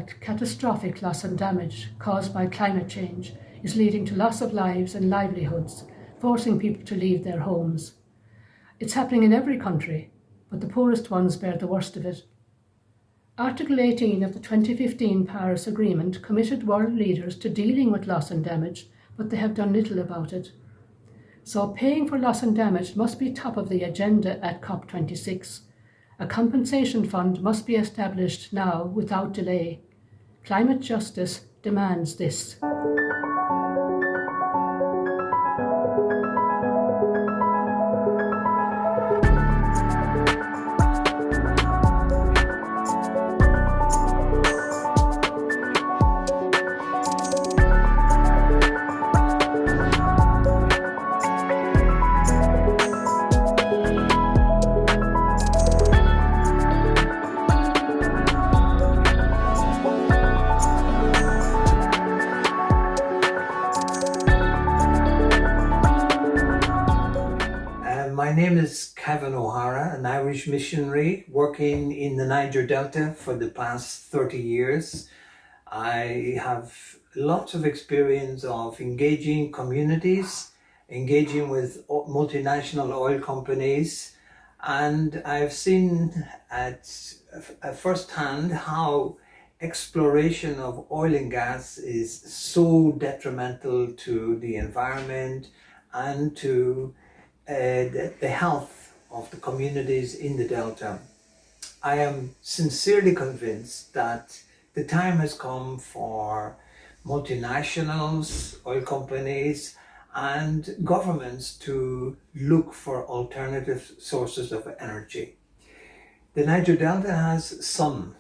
that catastrophic loss and damage caused by climate change is leading to loss of lives and livelihoods, forcing people to leave their homes. It's happening in every country, but the poorest ones bear the worst of it. Article 18 of the 2015 Paris Agreement committed world leaders to dealing with loss and damage, but they have done little about it. So paying for loss and damage must be top of the agenda at COP26. A compensation fund must be established now without delay. Climate justice demands this. My name is Kevin O'Hara, an Irish missionary working in the Niger Delta for the past 30 years. I have lots of experience of engaging communities, engaging with multinational oil companies, and I've seen at first hand how exploration of oil and gas is so detrimental to the environment and to the health of the communities in the Delta. I am sincerely convinced that the time has come for multinationals, oil companies, and governments to look for alternative sources of energy. The Niger Delta has sun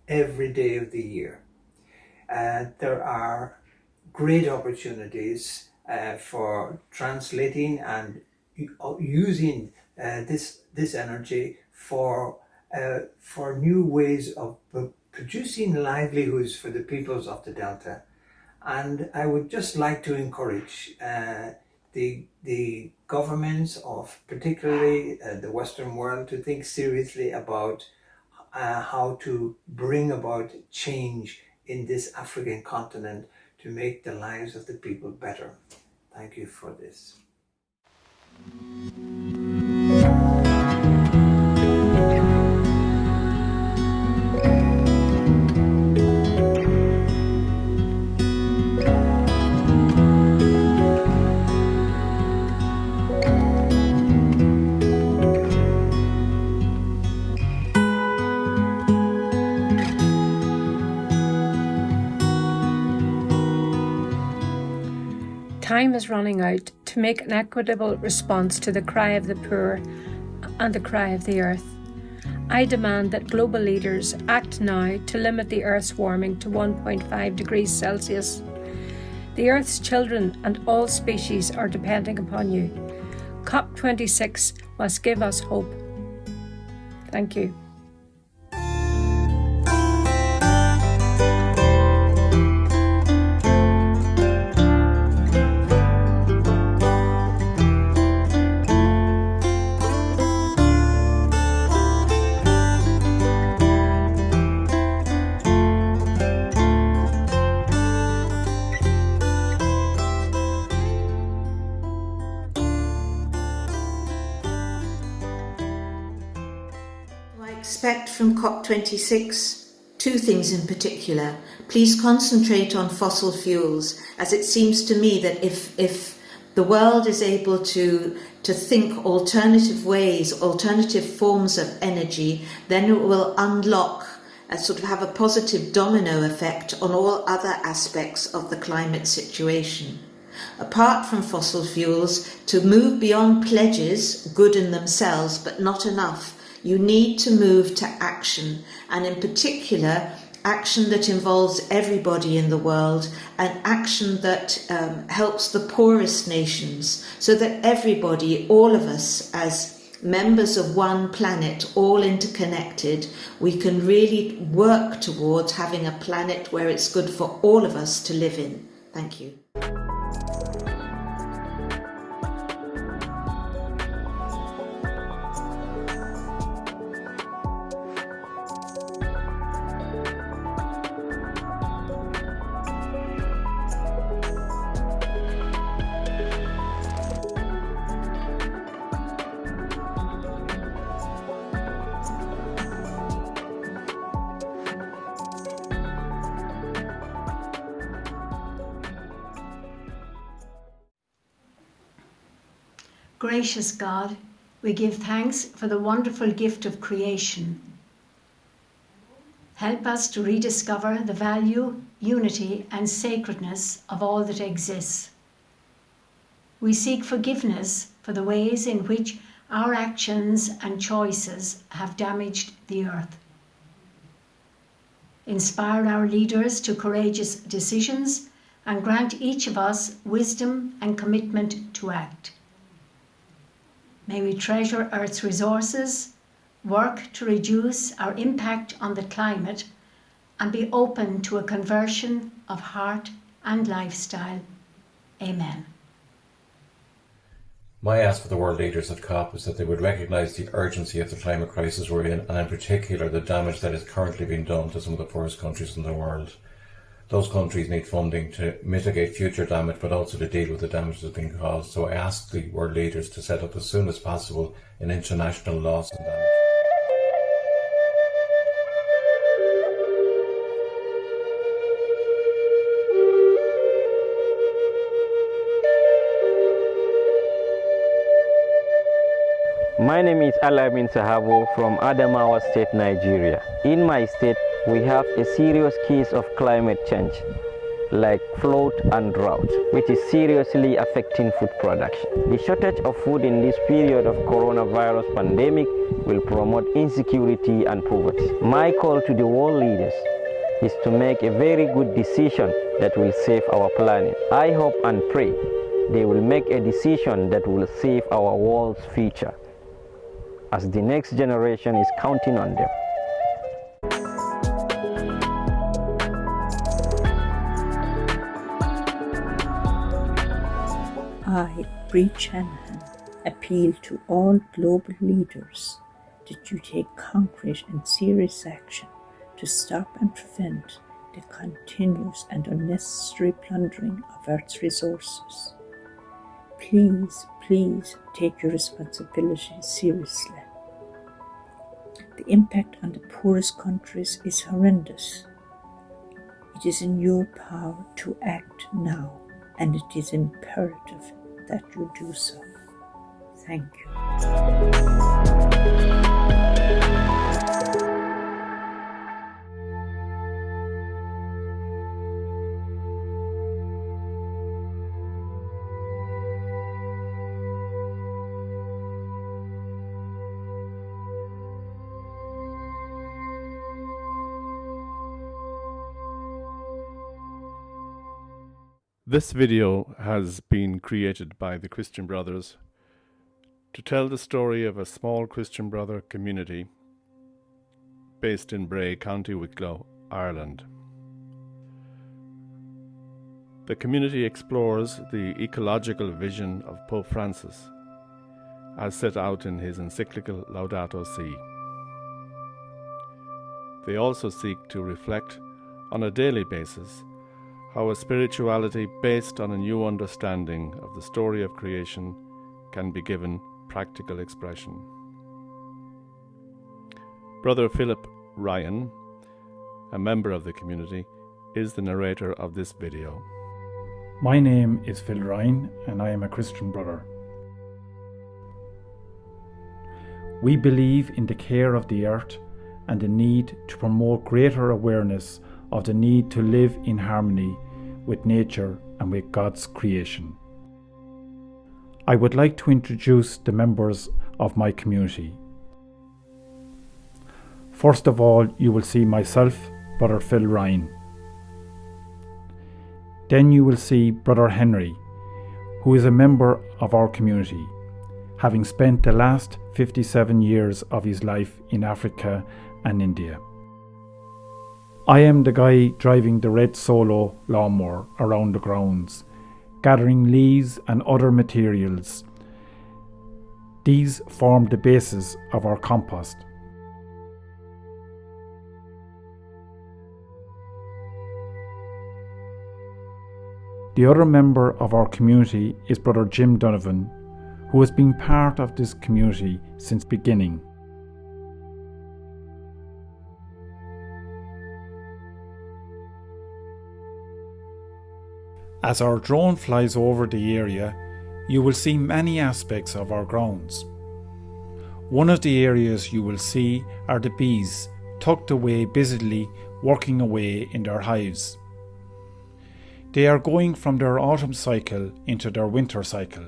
every day of the year. There are great opportunities for translating and using this energy for new ways of producing livelihoods for the peoples of the Delta. And I would just like to encourage the governments of particularly the Western world to think seriously about how to bring about change in this African continent to make the lives of the people better. Thank you for this. Time is running out to make an equitable response to the cry of the poor and the cry of the earth. I demand that global leaders act now to limit the Earth's warming to 1.5 degrees Celsius. The Earth's children and all species are depending upon you. COP26 must give us hope. Thank you. Expect from COP26 two things in particular. Please concentrate on fossil fuels, as it seems to me that if the world is able to think alternative ways, alternative forms of energy, then it will unlock have a positive domino effect on all other aspects of the climate situation. Apart from fossil fuels, to move beyond pledges, good in themselves, but not enough, you need to move to action, and in particular, action that involves everybody in the world, and action that helps the poorest nations, so that everybody, all of us as members of one planet, all interconnected, we can really work towards having a planet where it's good for all of us to live in. Thank you. Gracious God, we give thanks for the wonderful gift of creation. Help us to rediscover the value, unity, and sacredness of all that exists. We seek forgiveness for the ways in which our actions and choices have damaged the earth. Inspire our leaders to courageous decisions and grant each of us wisdom and commitment to act. May we treasure Earth's resources, work to reduce our impact on the climate, and be open to a conversion of heart and lifestyle. Amen. My ask for the world leaders at COP is that they would recognise the urgency of the climate crisis we're in, and in particular the damage that is currently being done to some of the poorest countries in the world. Those countries need funding to mitigate future damage, but also to deal with the damage that's been caused. So I ask the world leaders to set up as soon as possible an international loss and damage. My name is Alamin Sahabo from Adamawa State, Nigeria. In my state, we have a serious case of climate change, like flood and drought, which is seriously affecting food production. The shortage of food in this period of coronavirus pandemic will promote insecurity and poverty. My call to the world leaders is to make a very good decision that will save our planet. I hope and pray they will make a decision that will save our world's future, as the next generation is counting on them. I, Bree Shanahan, appeal to all global leaders that you take concrete and serious action to stop and prevent the continuous and unnecessary plundering of Earth's resources. Please, please take your responsibility seriously. The impact on the poorest countries is horrendous. It is in your power to act now, and it is imperative that you do so. Thank you. This video has been created by the Christian Brothers to tell the story of a small Christian Brother community based in Bray, County Wicklow, Ireland. The community explores the ecological vision of Pope Francis as set out in his encyclical Laudato Si. They also seek to reflect on a daily basis how a spirituality based on a new understanding of the story of creation can be given practical expression. Brother Philip Ryan, a member of the community, is the narrator of this video. My name is Phil Ryan and I am a Christian brother. We believe in the care of the earth and the need to promote greater awareness of the need to live in harmony with nature and with God's creation. I would like to introduce the members of my community. First of all, you will see myself, Brother Phil Ryan. Then you will see Brother Henry, who is a member of our community, having spent the last 57 years of his life in Africa and India. I am the guy driving the red solo lawnmower around the grounds, gathering leaves and other materials. These form the basis of our compost. The other member of our community is Brother Jim Donovan, who has been part of this community since beginning. As our drone flies over the area, you will see many aspects of our grounds. One of the areas you will see are the bees tucked away busily working away in their hives. They are going from their autumn cycle into their winter cycle.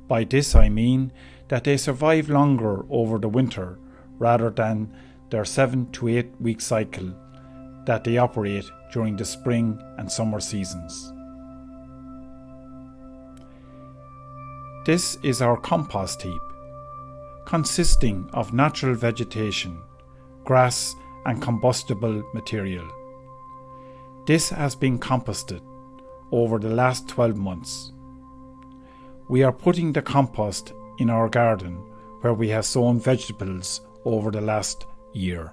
By this I mean that they survive longer over the winter rather than their 7 to 8 week cycle that they operate during the spring and summer seasons. This is our compost heap, consisting of natural vegetation, grass and combustible material. This has been composted over the last 12 months. We are putting the compost in our garden where we have sown vegetables over the last year.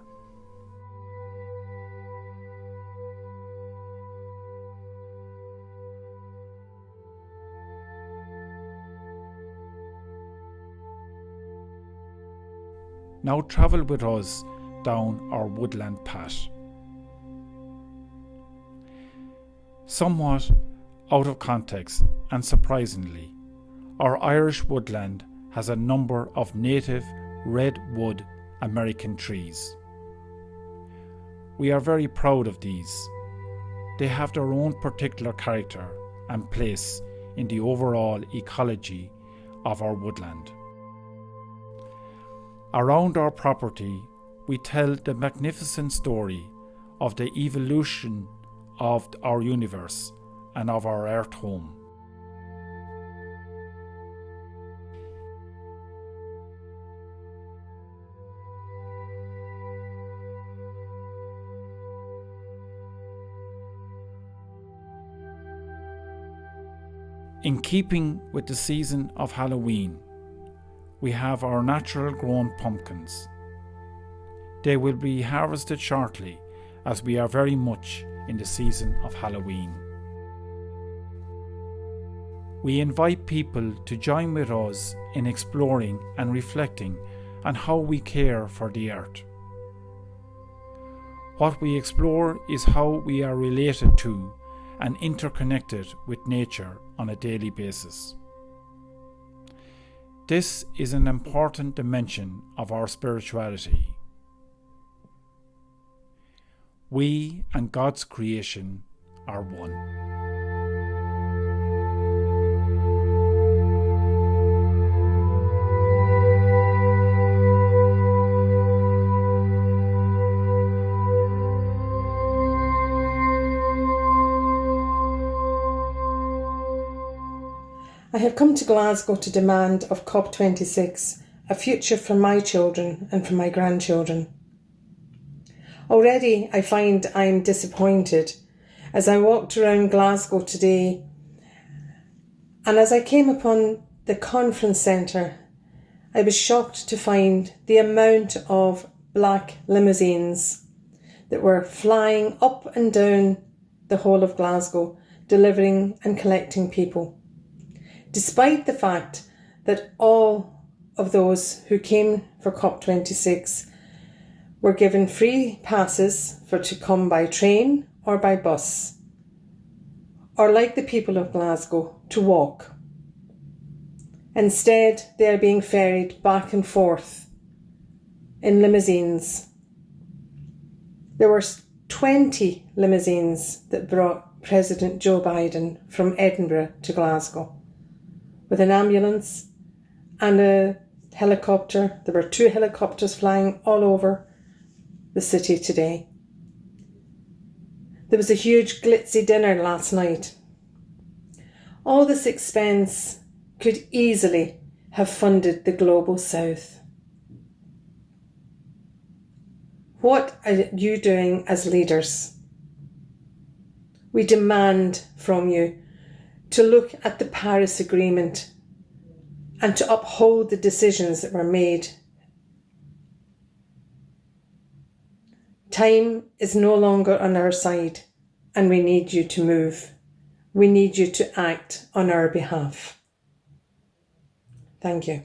Now travel with us down our woodland path. Somewhat out of context and surprisingly, our Irish woodland has a number of native redwood American trees. We are very proud of these. They have their own particular character and place in the overall ecology of our woodland. Around our property, we tell the magnificent story of the evolution of our universe and of our earth home. In keeping with the season of Halloween, we have our natural grown pumpkins. They will be harvested shortly as we are very much in the season of Halloween. We invite people to join with us in exploring and reflecting on how we care for the earth. What we explore is how we are related to and interconnected with nature on a daily basis. This is an important dimension of our spirituality. We and God's creation are one. I have come to Glasgow to demand of COP26 a future for my children and for my grandchildren. Already I find I am disappointed as I walked around Glasgow today, and as I came upon the conference centre, I was shocked to find the amount of black limousines that were flying up and down the whole of Glasgow, delivering and collecting people. Despite the fact that all of those who came for COP26 were given free passes to come by train or by bus, or like the people of Glasgow, to walk. Instead, they are being ferried back and forth in limousines. There were 20 limousines that brought President Joe Biden from Edinburgh to Glasgow, with an ambulance and a helicopter. There were 2 helicopters flying all over the city today. There was a huge glitzy dinner last night. All this expense could easily have funded the Global South. What are you doing as leaders? We demand from you to look at the Paris Agreement and to uphold the decisions that were made. Time is no longer on our side, and we need you to move. We need you to act on our behalf. Thank you.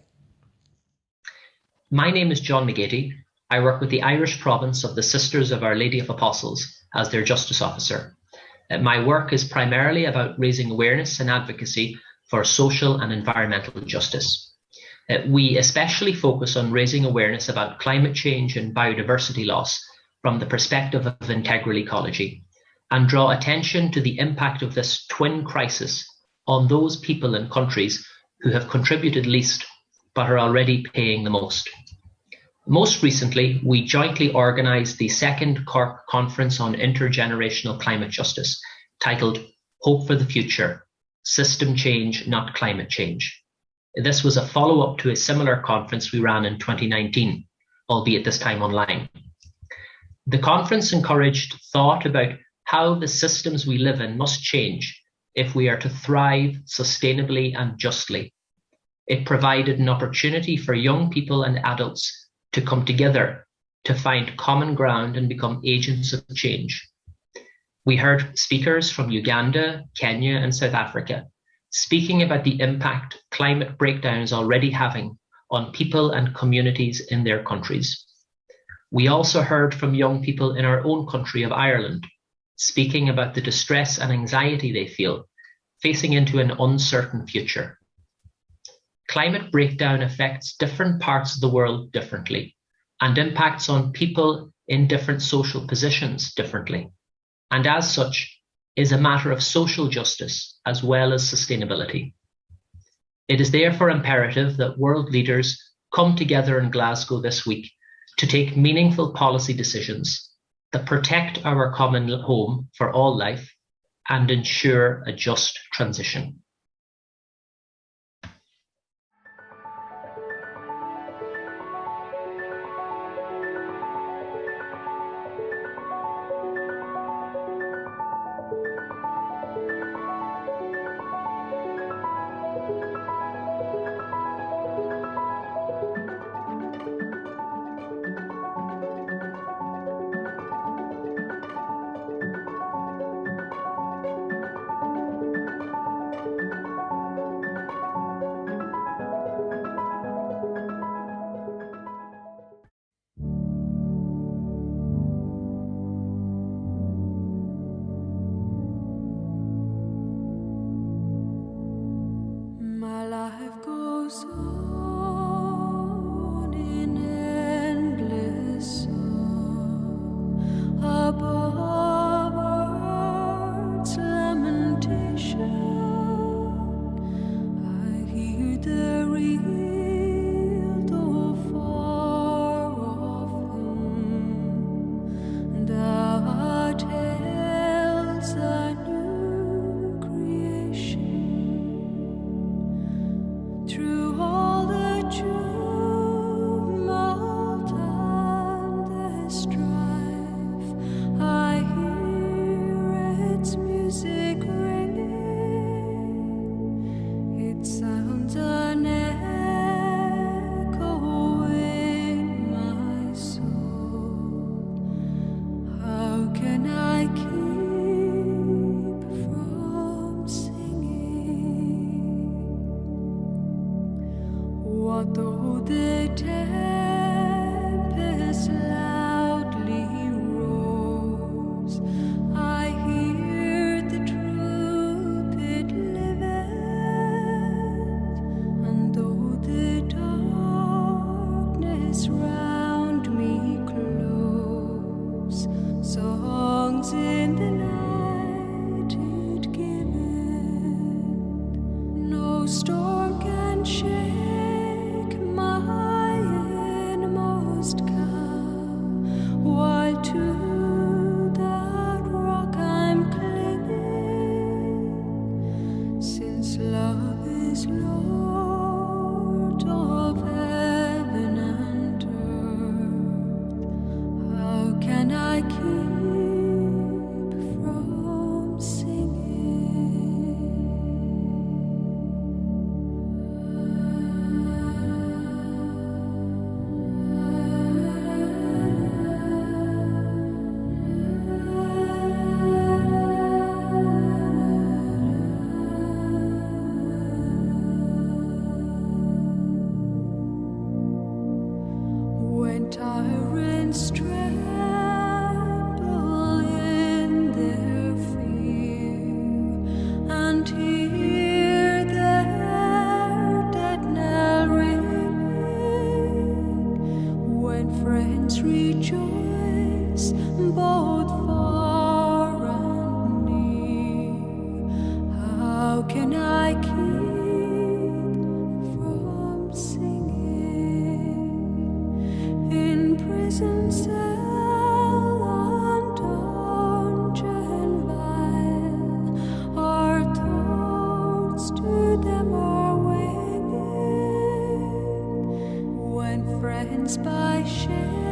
My name is John McGeady. I work with the Irish province of the Sisters of Our Lady of Apostles as their Justice Officer. My work is primarily about raising awareness and advocacy for social and environmental justice. We especially focus on raising awareness about climate change and biodiversity loss from the perspective of integral ecology, and draw attention to the impact of this twin crisis on those people and countries who have contributed least but are already paying the most. Most recently, we jointly organised the second Cork Conference on Intergenerational Climate Justice, titled Hope for the Future, System Change, Not Climate Change. This was a follow-up to a similar conference we ran in 2019, albeit this time online. The conference encouraged thought about how the systems we live in must change if we are to thrive sustainably and justly. It provided an opportunity for young people and adults to come together, to find common ground and become agents of change. We heard speakers from Uganda, Kenya, and South Africa speaking about the impact climate breakdown is already having on people and communities in their countries. We also heard from young people in our own country of Ireland, speaking about the distress and anxiety they feel, facing into an uncertain future. Climate breakdown affects different parts of the world differently and impacts on people in different social positions differently, and as such is a matter of social justice as well as sustainability. It is therefore imperative that world leaders come together in Glasgow this week to take meaningful policy decisions that protect our common home for all life and ensure a just transition. And hear the friends rejoice, both far and near. How can I keep from singing? In prison cell and dungeon vile, our thoughts to them are winging. When friends by shame